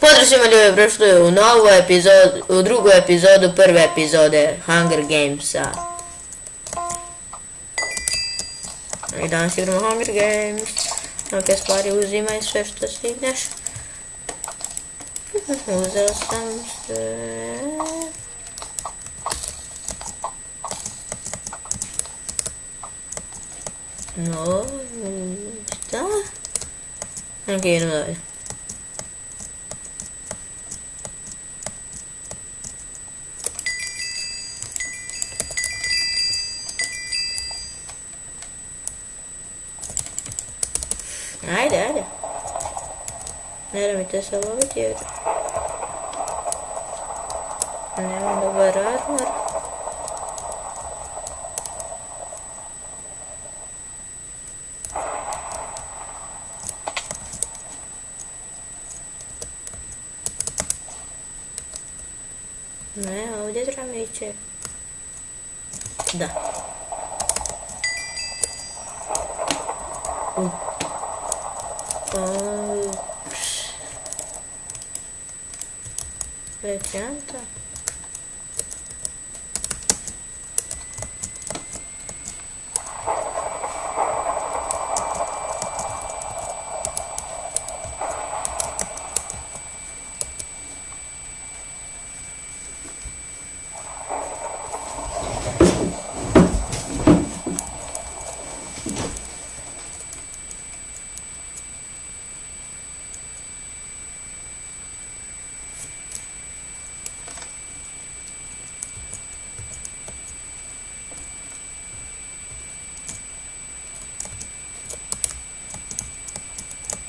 Pozdrav svima ljudi, prošli u novu epizodu, u drugu epizodu prve epizode Hunger Gamesa. I danas igramo Hunger Games. Neke stvari uzimaj sve što stigneš. Uzeo sam sve. No, šta? Ok, idemo dalje. Ajde. Nemojte se loviti jer nemam dobar armor. Ne, ovdje treba mi ići. Da. Rećanta.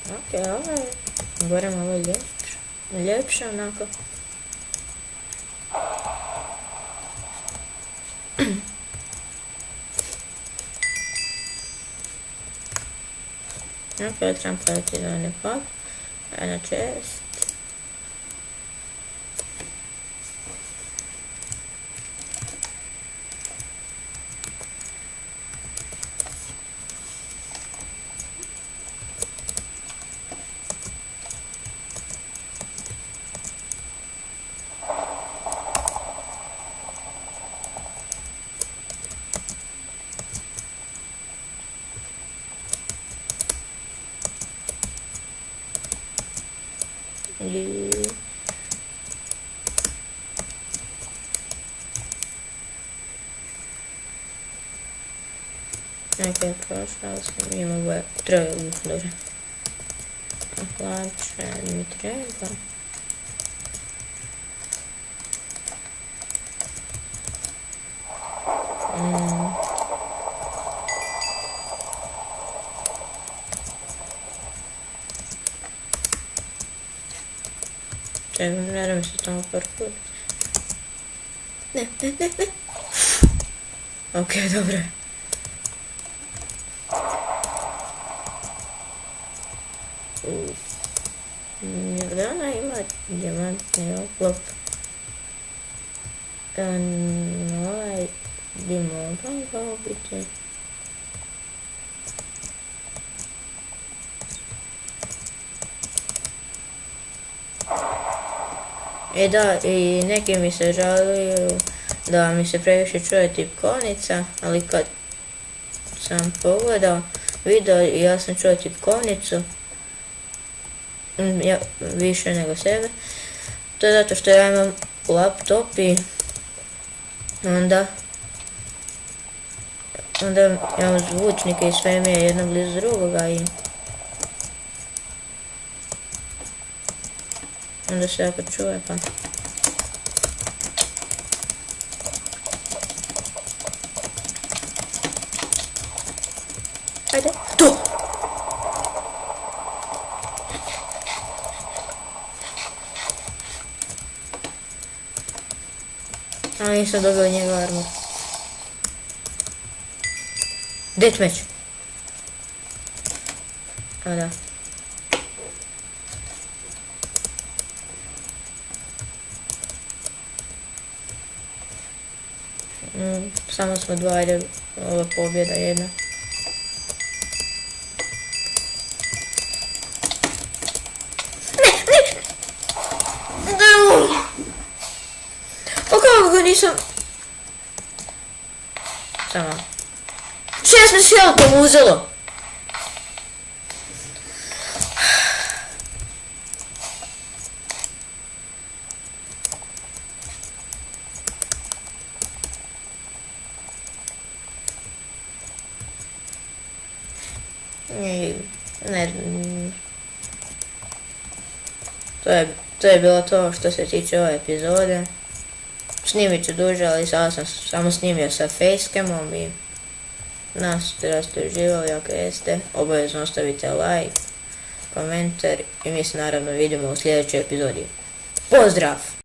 Ok, ovo je gore malo ljepše onako. Ok, trebam pledati da ne pop. Jedna čest. Nekaj je prošlo, ali sam imao troje dobro. Hlače mi treba. Čekaj, ne da mi se tamo parkour. Ne. Ok, dobro. Jer da ona ima dijamantni oklop. Ovaj bi mogao ga ubiti. Da, i neki mi se žalio da mi se previše čuje tipkovnica, ali kad sam pogledao video i ja sam čuo tipkovnicu, više nego sebe. To je zato što ja imam laptop i onda imam zvučnike i sve mi je jedno blizu drugoga i onda se jako čuje pa. Ajde, tu! A nisam dobio njega armor. Deathmatch. A da. Samo smo dva, ajde, ova pobjeda jedna. nisam... Samo. 16 health uzelo! Ne, to je bilo to što se tiče ove epizode. Snimit ću duže, ali sada sam samo snimio sa facecamom i nas da ste uživali, ako jeste, obavezno ostavite like, komentar i mi se naravno vidimo u sljedećoj epizodi. Pozdrav!